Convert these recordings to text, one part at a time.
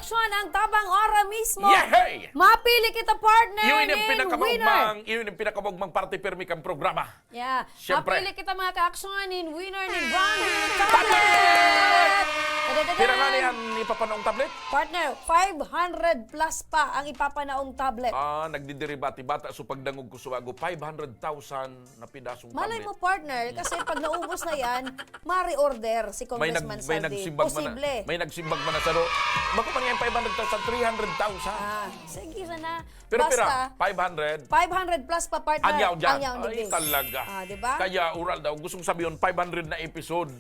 aksyon ang tabang ora mismo. Yehey! Mapili kita partner Yun ng yung pinakamagmang party permi kang programa. Yeah. Siyempre. Mapili kita mga kaaksyon ng winner ng brand new Tablet! tablet. Pira nga niyan ipapanaong tablet? Partner, 500 plus pa ang ipapanaong tablet. Nagdidiribati bata so pagdangog ko suwago 500,000 na pidasong Malay tablet. mo partner, kasi pag naubos na yan, ma-reorder si Congressman may Saldi. nagsimbag man Posible. na. May nagsimbag man na saro. Bako man yan 500,000, 300,000. Sige sana. Pero Basta, pira, 500. 500 plus pa partner. Anyaw dyan. Anyaw ni Ay, Grace. talaga. Diba? Kaya oral daw. Gustong sabihin 500 na episode.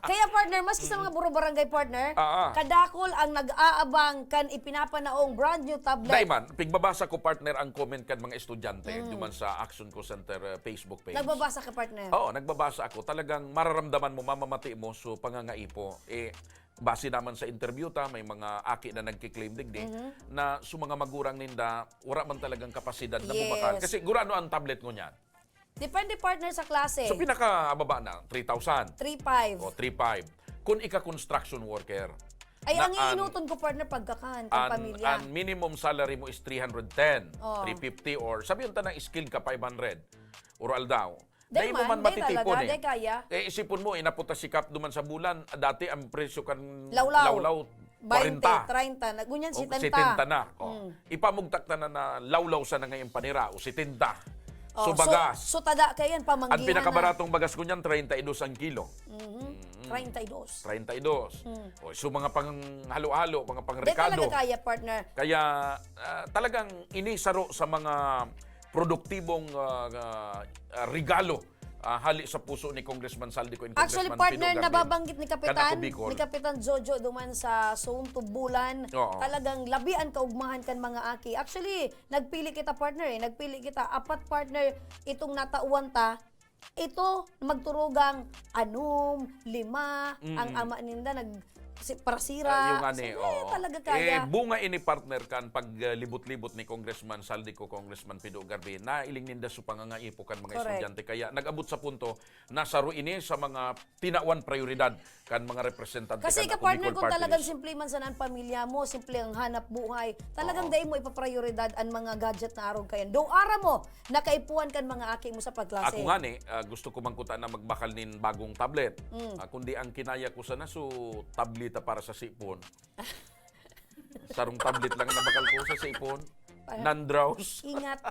Kaya partner, maski sa mga buro-barangay partner, kadakol ang nag-aabang kan ipinapanaong brand new tablet. Daiman, pigbabasa ko partner ang comment kan mga estudyante duman sa Action Ko Center Facebook page. Nagbabasa ka partner. Oo, nagbabasa ako. Talagang mararamdaman mo, mamamati mo so pangangaipo. Base naman sa interview may mga aki na nagkiklaim digdi na sa mga magurang ninda, wala man talagang kapasidad na bumakal. Kasi gurano ang tablet mo niyan. Depende partner sa klase. So pinakababa na, 3,000. 3.5. O 3,500. Kung ika-construction worker, Ay, ang iinuton ko partner pagkakan, kang pamilya. ang minimum salary mo is 310, Oh. 350, or sabihin ta na skilled ka 500. Oral daw. Day Dahil mo man, man day matitipon talaga, day kaya. Isipon mo, inapunta si Kap duman sa bulan, dati ang presyo kan Lawlaw. 40. 20, 30. Gunyan, O, 70. 70 na. Ipamugtak na lawlaw sa na ngayong panira, o 70. So Oh, bagas. So tada kayan, pamanggihan Ang pinakabaratong bagas ko niyan, 32 ang kilo. 32. 32. O, so mga pang halo-halo, mga pang Di talaga rekado. kaya partner. Kaya talagang inisaro sa mga produktibong regalo hali sa puso ni Congressman Saldi ko and Actually, Congressman partner, Pino Garvin. nababanggit ni Kanako Bicol. Kapitan Jojo duman sa Zone to Bulan. Oo. Talagang labian kaugmahan kan mga aki. Actually, nagpili kita partner nagpili kita. Apat partner itong natauan ta. Ito, magturugang 6, 5, ang ama ninda parasira. Yung ani, talaga kaya. bunga ini partner kan pag libot-libot ni Congressman Saldi ko, Congressman Pino Garvin, na iling ninda su pangangaipo kan mga Correct. estudyante. Kaya nag-abot sa punto na saro ini sa mga tinawan prioridad kan mga representante Kasi kan ka partner, Bicol kung Party talagang List. simple man sa pamilya mo, simple ang hanap buhay, talagang dahil mo ipaprioridad ang mga gadget na arog kayan. Do ara mo, nakaipuan kan mga aki mo sa pagklase. Ako nga gusto ko mangkuta na magbakal nin bagong tablet. Kundi ang kinaya ko sana tableta para sa sipon. Sarong tablet lang na bakal ko sa sipon. Nandraws. Ingat.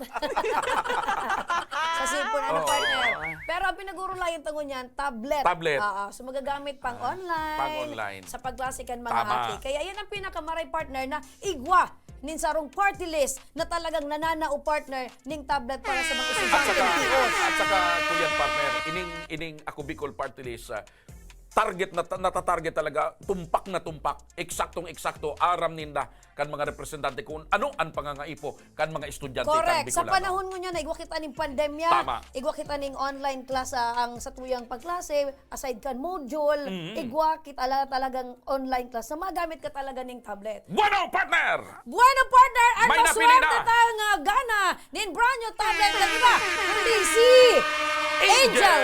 Sa sipon, partner. Pero ang pinagurulayan tango niyan, tablet. Tablet. So magagamit pang online. Pang-online. Sa pagklase kan mga Tama. aki. Kaya yan ang pinakamaray partner na igwa nin sarong party list na talagang nananao partner ning tablet para sa mga estudyante ng POS. At saka kuya partner, ining ako Bicol Party List, target na natatarget talaga, tumpak na tumpak, eksakto aram ninda kan mga representante kung ano ang pangangaipo kan mga estudyante kan Correct. Bicolano. Sa panahon mo niya na igwa kita ning pandemya, Tama. igwa kita ning online class ang sa tuyang pagklase, aside kan module, igwa kita talagang online class na magamit ka talaga ning tablet. Bueno, partner! Bueno partner, at May napili maswerte na. tayo nga gana nin brand new tablet na iba, kundi si Angel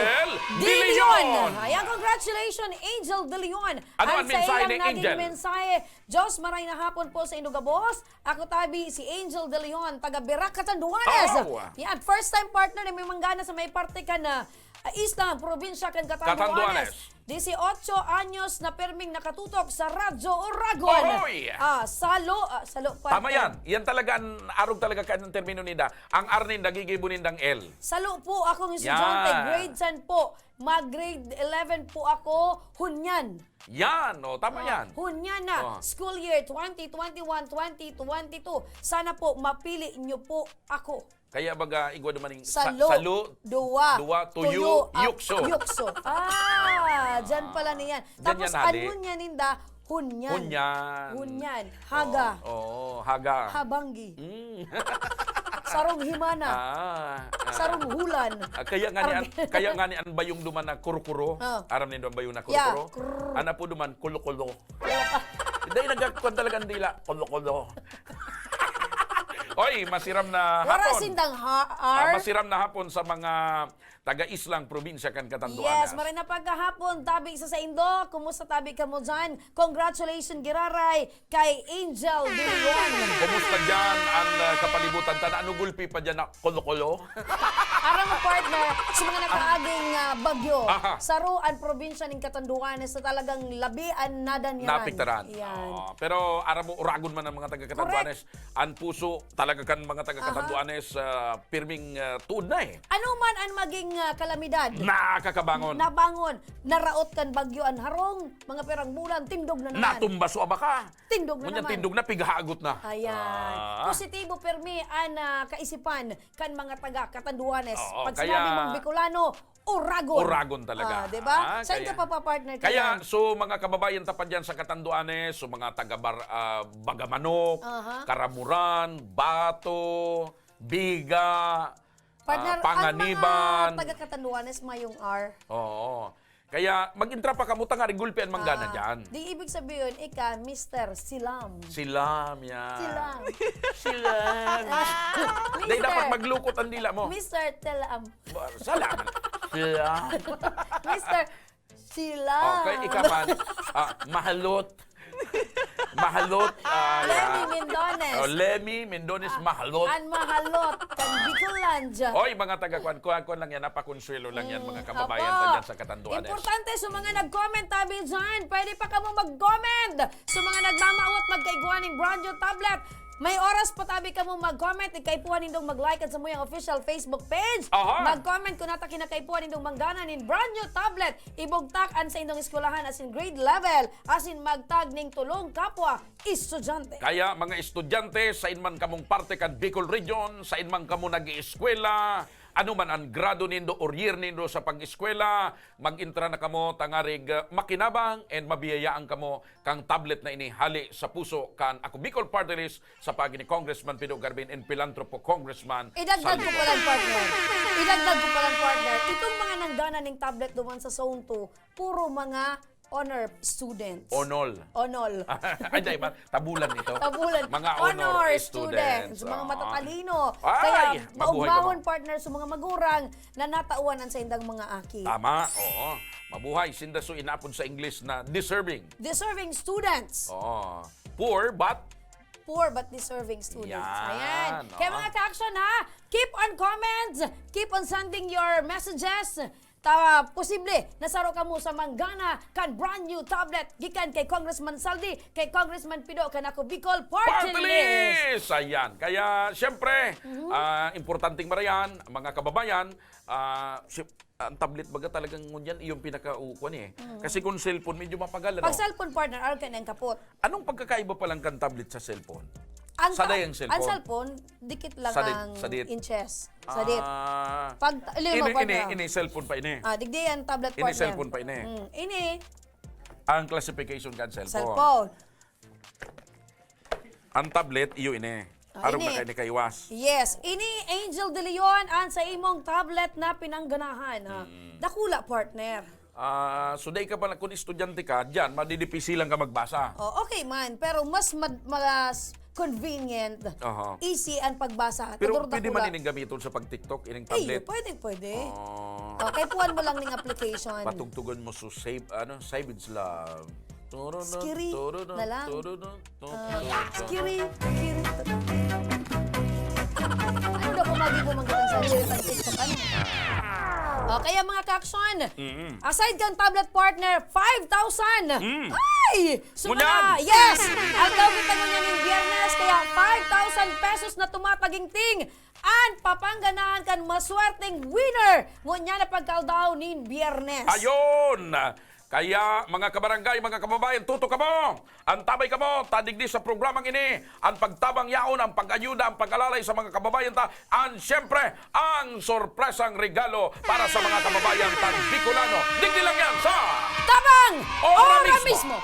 De Leon. Ayan, congratulations Angel De Leon. Ano ang mensahe ni naging Angel? mensahe. Diyos, maray na hapon po sa Inuga Boss. Ako tabi si Angel De Leon, taga Birac, Catanduanes. Oh. Yan, first time partner na may manggana sa may parte ka na isla, probinsya kan Catanduanes. 18 anyos na perming nakatutok sa Radyo Oragon. Ohoy! Salo partner. Tama yan. Yan talaga, arog talaga ka ng termino ninda. Ang R ninda, gigibunin ng L. Salo po akong estudyante, Yan. grade 10 po. Mag-grade 11 po ako, hunyan. Yan, tama yan. Hunyan na. School year 2021-2022. Sana po mapili niyo po ako. Kaya baga, igwa naman yung Salo, duwa, tuyo, yukso. Yukso. Dyan pala niyan. Dyan Tapos, yan, hali. ano niya ninda? Hunyan. Hunyan. Hunyan. Haga. Haga. Habanggi. Mm. Sarong himana. Sarong hulan. Kaya nga ni an bayong duman na kuro-kuro. Aram ni duman bayong na kuro-kuro. Yeah, Ana po duman kulo-kulo. Dahil nagkakuan talagang dila. Kulo-kulo. Oy, masiram na hapon. Wala sindang R. Masiram na hapon sa mga taga-Islang probinsya kan Yes, Catanduanes. maray na pagkahapon, tabi isa sa Indo. Kumusta tabi ka mo dyan? Congratulations, Giraray, kay Angel De Leon. Kumusta dyan ang kapalibutan? Ano gulpi pa dyan na kolo-kolo? Arang mo partner, sa mga nakaaging bagyo, Aha. sa Ruan, probinsya ng Catanduanes, na talagang labian na danyan. Napiktaran. Yan. Oo. Pero aram mo, uragon man ang mga taga-Catanduanes. Ang puso, talaga kan mga taga-Catanduanes, pirming tuod na eh. Ano man ang maging kalamidad, Nakakabangon. nabangon, naraot kan bagyo ang harong, mga perang bulan, tindog na naman. Natumba so abaka. Tindog na Ngunyan naman. tindog na, pigahagot na. Ayan. Ah. Positibo permi ang kaisipan kan mga taga-Catanduanes. Oo, Pag kaya- sinabi mong Bicolano, Uragon. Uragon talaga. Diba? Ah, Saan ka kaya- papapartner ka Kaya, yan? so mga kababayan tapat dyan sa Catanduanes, so mga taga-Bagamanok, Aha. Karamuran, Bato, Biga, Partner, Panganiban. ang mga taga-Catanduanes mayong R. Oo. Kaya mag-intra pa kamuta nga rigulpi ang manggana Ah, dyan. Di ibig sabihin, ika, Mr. Silam. Silam yan. Silam. Silam. Dahil dapat maglukot ang dila mo. Mr. Telam. Salamat. Silam. Mr. Silam. Okay, ikaman. Mahalot. Mahalot. Lemmy Mendones. Lemmy Mendones Mahalot. An mahalot. Kan Bicolandia. Oy, mga taga-kuan lang yan, napakonsuelo lang yan, mga kababayan Apo. dyan sa Catanduanes. Importante sa mga nag-comment tabi dyan. Pwede pa ka mo mag-comment. Sa mga nagmamaot magkaiguan ng Bronjo tablet. May oras pa tabi ka mo mag-comment. Ikaipuan nindong mag-like at sa muyang official Facebook page. Aha. Mag-comment kung nata kinakaipuan nindong manggana nin Bronjo tablet. Ibugtak an sa indong eskwelahan as in grade level. As in magtag ning tulong kapwa estudyante. Kaya mga estudyante, sa inman kamong parte kan Bicol Region, sa inman kamo nag-ieskwela, ano man ang grado nindo or year nindo sa pag-eskwela, mag-intra na kamo tangarig makinabang and mabiyayaan kamo kang tablet na inihali sa puso kan ako Bicol Party List sa pagi ni Congressman Pido Garbin and Pilantropo Congressman Idagdag ko Saldico. palang partner. Idagdag ko palang partner. Itong mga nanggana ning tablet duman sa Zone 2, puro mga honor students. Onol. Onol. Ay, di ba? Tabulan ito. Tabulan. Mga honor students. Mga Oo. matatalino. Ay, Kaya, mabuhay ka maugmahon partner sa mga magurang na natauanan sa indang mga aki. Tama, oo. Mabuhay. Sindaso inapon sa English na deserving. Deserving students. Oo. Poor but Poor but deserving students. Yan, Ayan. oo. Kaya mga ka-action ha, keep on comments, keep on sending your messages. Posible, nasaro ka mo sa manggana kan brand new tablet gikan kay Congressman Saldi, kay Congressman Pido, kan ako Bicol Party Party List. List! Ayan. Kaya, siyempre, importanteng marayan, mga kababayan, ang tablet baga talagang ngunyan, yung pinaka-ukuan eh. Kasi kung cellphone, medyo mapagal. Ano? Pag cellphone partner, araw ka ng kapot. Anong pagkakaiba pa lang kan tablet sa cellphone? Ang Saday ang cellphone. Ang cellphone, dikit lang Sadit, ang sadit. inches. Sadit. Ah, Pag, mo partner. ini cellphone pa ini. Digdi yan tablet Ini partner. cellphone pa ini. Ini, Ang classification kan cellphone. cellphone. Ang tablet, iyo ini. Arong ini. na kayo ni kaiwas. Yes, ini Angel De Leon ang sa imong tablet na pinangganahan. Ha? Dakula partner. So, day ka pala, kung estudyante ka, dyan, madidipisi lang ka magbasa. Oh, okay man, pero mas convenient, Aha. easy ang pagbasa. Pero Kaduro pwede dakula. man ining gamiton sa pag-TikTok, ining Ay, tablet. pwede. Oh, Okay, puwan mo lang ng application. patugtugan mo so Savage Love. Skiri na lang. Skiri. Ano daw kumagi po magandang sa lirit TikTok? Ano? Kaya mga ka-action, aside kang tablet partner, 5,000! Ay! So Ngunyan! mga, yes! Ang daw kita mo niya ng biyernes, kaya 5,000 pesos na tumatagingting ang papangganahan kan maswerteng winner ngunya na pagkaldaw nin biyernes. Ayun! Kaya mga kabarangay, mga kababayan, tuto ka mo! Ang tabay ka mo, tadigdi sa programang ini, ang pagtabang yaon, ang pag-ayuda, ang pag-alalay sa mga kababayan ta, ang siyempre, ang sorpresang regalo para sa mga kababayan tan Bicolano. Digdi lang yan sa Tabang! Ora Ora mismo. mismo.